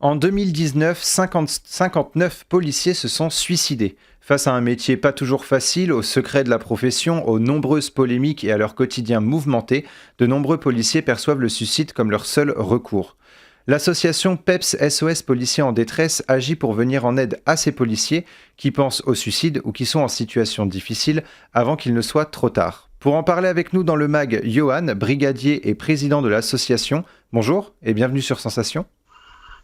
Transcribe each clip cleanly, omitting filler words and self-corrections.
En 2019, 59 policiers se sont suicidés. Face à un métier pas toujours facile, aux secrets de la profession, aux nombreuses polémiques et à leur quotidien mouvementé, de nombreux policiers perçoivent le suicide comme leur seul recours. L'association PEPS SOS Policiers en détresse agit pour venir en aide à ces policiers qui pensent au suicide ou qui sont en situation difficile avant qu'il ne soit trop tard. Pour en parler avec nous dans le mag, Johan, brigadier et président de l'association. Bonjour et bienvenue sur Sensation.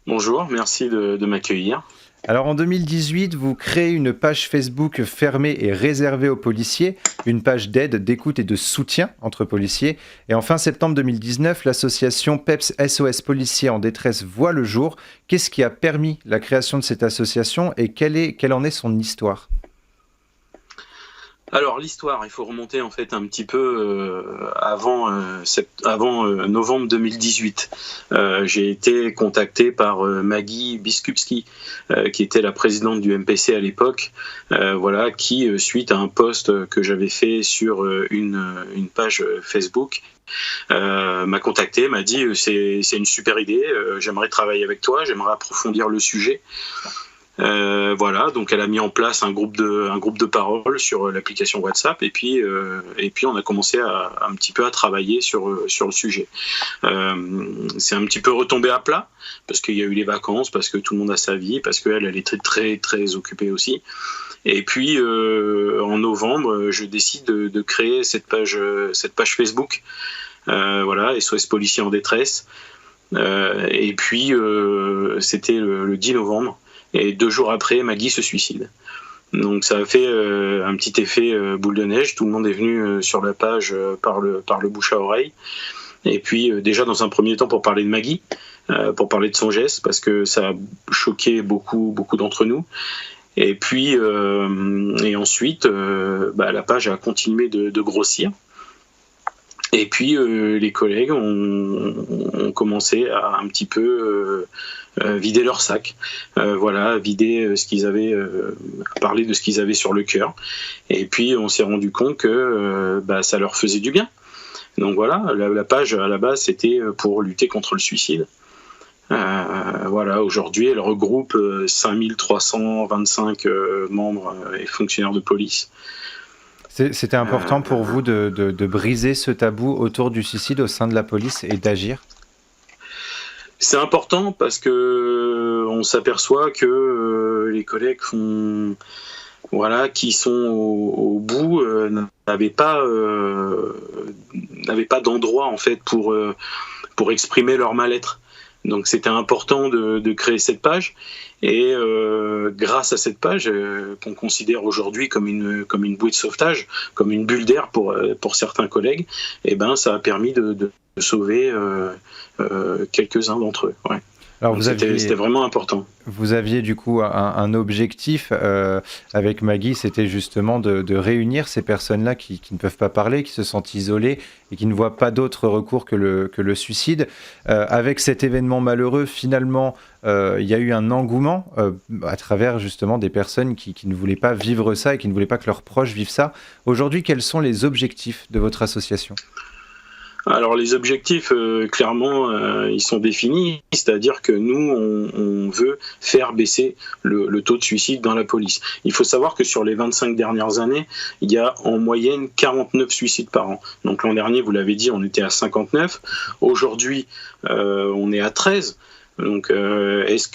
Bonjour, merci de m'accueillir. Alors en 2018, vous créez une page Facebook fermée et réservée aux policiers, une page d'aide, d'écoute et de soutien entre policiers. Et en fin septembre 2019, l'association PEPS SOS Policiers en détresse voit le jour. Qu'est-ce qui a permis la création de cette association et quelle en est son histoire ? Alors l'histoire, il faut remonter en fait un petit peu avant novembre 2018. J'ai été contacté par Maggie Biskupski, qui était la présidente du MPC à l'époque, qui suite à un post que j'avais fait sur une page Facebook, m'a contacté, m'a dit c'est une super idée, j'aimerais travailler avec toi, j'aimerais approfondir le sujet. Donc elle a mis en place un groupe de parole sur l'application WhatsApp et puis on a commencé un petit peu à travailler sur le sujet. C'est un petit peu retombé à plat parce qu'il y a eu les vacances, parce que tout le monde a sa vie, parce qu'elle est très très occupée aussi. Et puis en novembre, je décide de créer cette page Facebook, SOS Policiers en détresse. Et puis c'était le 10 novembre. Et 2 jours après, Maggie se suicide. Donc ça a fait un petit effet boule de neige. Tout le monde est venu sur la page par le bouche à oreille. Et puis déjà dans un premier temps pour parler de Maggie, pour parler de son geste, parce que ça a choqué beaucoup d'entre nous. Et puis et ensuite, la page a continué de grossir. Et puis les collègues ont commencé à un petit peu vider leur sac, vider ce qu'ils avaient, parler de ce qu'ils avaient sur le cœur. Et puis on s'est rendu compte que ça leur faisait du bien. Donc voilà, la page à la base c'était pour lutter contre le suicide. Aujourd'hui elle regroupe 5325 membres et fonctionnaires de police. C'était important pour vous de briser ce tabou autour du suicide au sein de la police et d'agir ? C'est important parce que on s'aperçoit que les collègues qui sont au bout n'avaient pas d'endroit en fait pour exprimer leur mal-être. Donc c'était important de créer cette page et grâce à cette page qu'on considère aujourd'hui comme une bouée de sauvetage, comme une bulle d'air pour certains collègues, ça a permis de sauver quelques-uns d'entre eux. Ouais. Alors c'était vraiment important. Vous aviez du coup un objectif avec Maggie, c'était justement de réunir ces personnes-là qui ne peuvent pas parler, qui se sentent isolées et qui ne voient pas d'autre recours que le suicide. Avec cet événement malheureux, finalement, il y a eu un engouement à travers justement des personnes qui ne voulaient pas vivre ça et qui ne voulaient pas que leurs proches vivent ça. Aujourd'hui, quels sont les objectifs de votre association ? Alors les objectifs, clairement, ils sont définis, c'est-à-dire que nous, on veut faire baisser le taux de suicide dans la police. Il faut savoir que sur les 25 dernières années, il y a en moyenne 49 suicides par an. Donc l'an dernier, vous l'avez dit, on était à 59. Aujourd'hui, on est à 13. Donc, est-ce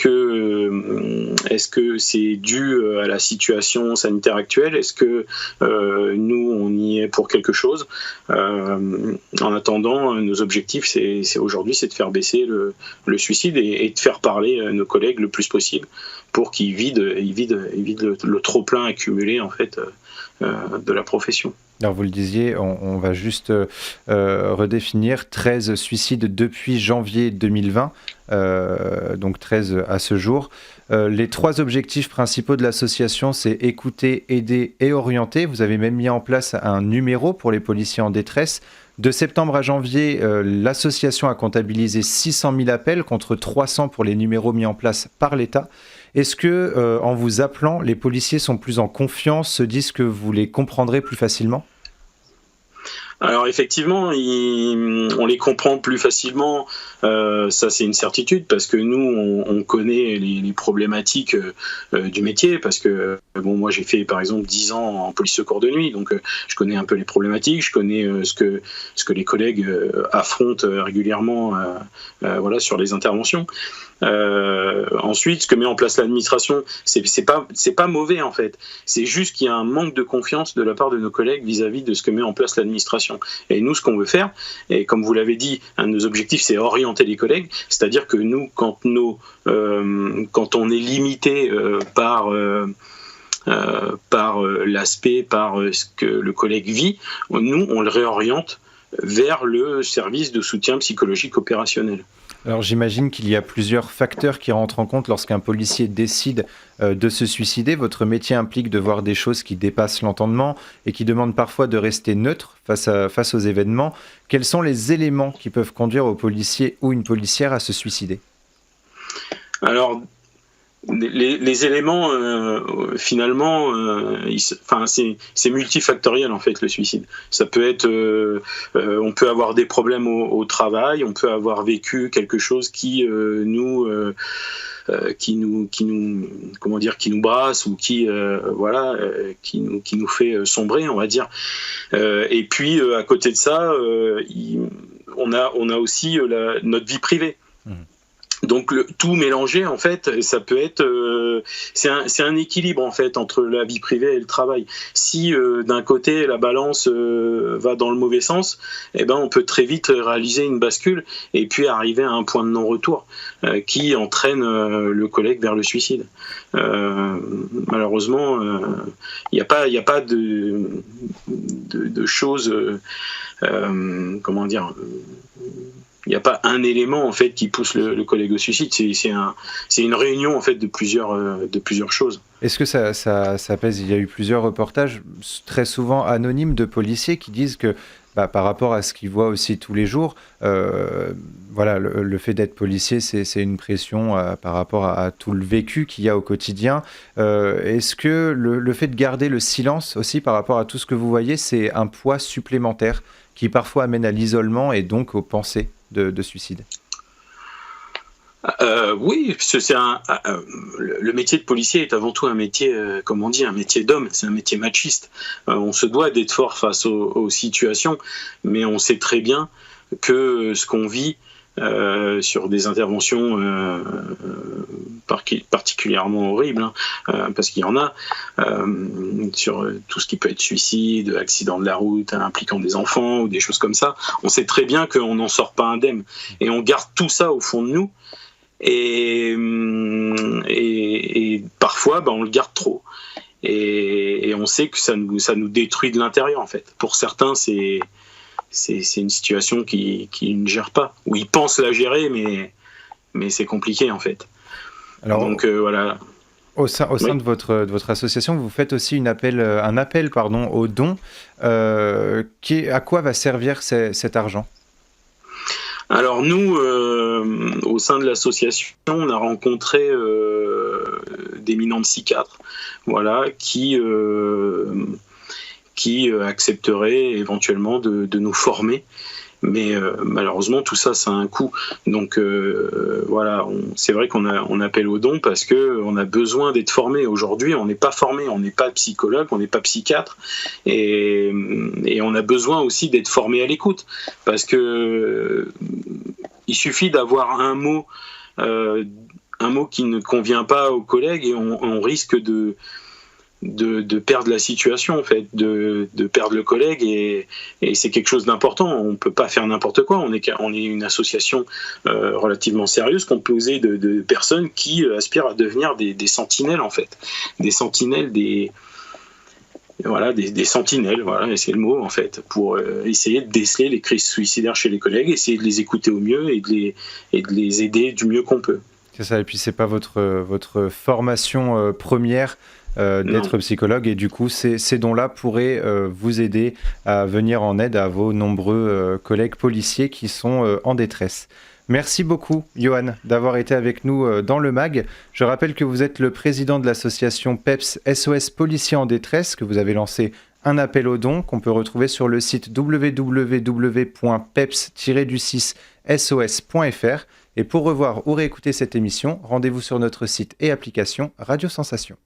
que c'est dû à la situation sanitaire actuelle ? Est-ce que nous, on y est pour quelque chose ? En attendant, nos objectifs, c'est aujourd'hui, c'est de faire baisser le suicide et de faire parler nos collègues le plus possible pour qu'ils vident le trop-plein accumulé en fait de la profession. Alors vous le disiez, on va juste redéfinir 13 suicides depuis janvier 2020, donc 13 à ce jour. Les 3 objectifs principaux de l'association, c'est écouter, aider et orienter. Vous avez même mis en place un numéro pour les policiers en détresse. De septembre à janvier, l'association a comptabilisé 600 000 appels contre 300 pour les numéros mis en place par l'État. Est-ce que, en vous appelant, les policiers sont plus en confiance, se disent que vous les comprendrez plus facilement ? Alors effectivement, on les comprend plus facilement, ça c'est une certitude, parce que nous on connaît les problématiques du métier, parce que moi j'ai fait par exemple 10 ans en police secours de nuit, donc je connais un peu les problématiques, je connais ce que les collègues affrontent régulièrement sur les interventions. Ensuite, ce que met en place l'administration, c'est pas mauvais en fait. C'est juste qu'il y a un manque de confiance de la part de nos collègues vis-à-vis de ce que met en place l'administration. Et nous, ce qu'on veut faire, et comme vous l'avez dit, un de nos objectifs, c'est orienter les collègues. C'est-à-dire que nous, quand on est limité par l'aspect, par ce que le collègue vit, nous, on le réoriente vers le service de soutien psychologique opérationnel. Alors j'imagine qu'il y a plusieurs facteurs qui rentrent en compte lorsqu'un policier décide de se suicider. Votre métier implique de voir des choses qui dépassent l'entendement et qui demandent parfois de rester neutre face aux événements. Quels sont les éléments qui peuvent conduire au policier ou une policière à se suicider ? Alors, les éléments, finalement, c'est multifactoriel en fait le suicide. Ça peut être, on peut avoir des problèmes au travail, on peut avoir vécu quelque chose qui nous brasse ou qui nous fait sombrer, on va dire. Et puis à côté de ça, on a aussi notre vie privée. Donc tout mélangé en fait, ça peut être c'est un équilibre en fait entre la vie privée et le travail. Si d'un côté la balance va dans le mauvais sens, on peut très vite réaliser une bascule et puis arriver à un point de non-retour qui entraîne le collègue vers le suicide. Malheureusement, il n'y a pas de choses il n'y a pas un élément en fait qui pousse le collègue au suicide. C'est une réunion en fait de plusieurs choses. Est-ce que ça pèse ? Il y a eu plusieurs reportages très souvent anonymes de policiers qui disent que par rapport à ce qu'ils voient aussi tous les jours, le fait d'être policier, c'est une pression par rapport à tout le vécu qu'il y a au quotidien. Est-ce que le fait de garder le silence aussi par rapport à tout ce que vous voyez, c'est un poids supplémentaire qui parfois amène à l'isolement et donc aux pensées de suicide ? Oui, le métier de policier est avant tout un métier, un métier d'homme, c'est un métier machiste. On se doit d'être fort face aux situations, mais on sait très bien que ce qu'on vit sur des interventions particulièrement horribles, parce qu'il y en a, sur tout ce qui peut être suicide, accident de la route impliquant des enfants ou des choses comme ça, on sait très bien qu'on n'en sort pas indemne. Et on garde tout ça au fond de nous, et parfois on le garde trop. Et on sait que ça nous détruit de l'intérieur en fait. Pour certains, c'est une situation qui ne gèrent pas, ou ils pensent la gérer, mais c'est compliqué en fait. Alors, donc voilà. Au sein de votre association, vous faites aussi un appel aux dons. À quoi va servir cet argent ? Alors nous, au sein de l'association, on a rencontré d'éminents psychiatres, qui accepteraient éventuellement de nous former. Mais malheureusement, tout ça, ça a un coût. Donc c'est vrai qu'on appelle aux dons parce qu'on a besoin d'être formé. Aujourd'hui, on n'est pas formé, on n'est pas psychologue, on n'est pas psychiatre. Et on a besoin aussi d'être formé à l'écoute. Parce que il suffit d'avoir un mot qui ne convient pas aux collègues et on risque de perdre la situation en fait, de perdre le collègue et c'est quelque chose d'important. On peut pas faire n'importe quoi. On est une association relativement sérieuse composée de personnes qui aspirent à devenir des sentinelles en fait, des sentinelles des sentinelles, c'est le mot en fait, pour essayer de déceler les crises suicidaires chez les collègues, essayer de les écouter au mieux et de les aider du mieux qu'on peut. C'est ça. Et puis c'est pas votre formation première. D'être psychologue, et du coup ces dons-là pourraient vous aider à venir en aide à vos nombreux collègues policiers qui sont en détresse. Merci beaucoup Johan d'avoir été avec nous dans le MAG. Je rappelle que vous êtes le président de l'association PEPS SOS Policiers en détresse que vous avez lancé un appel aux dons qu'on peut retrouver sur le site www.peps-sos.fr. Et pour revoir ou réécouter cette émission, rendez-vous sur notre site et application Radio Sensation.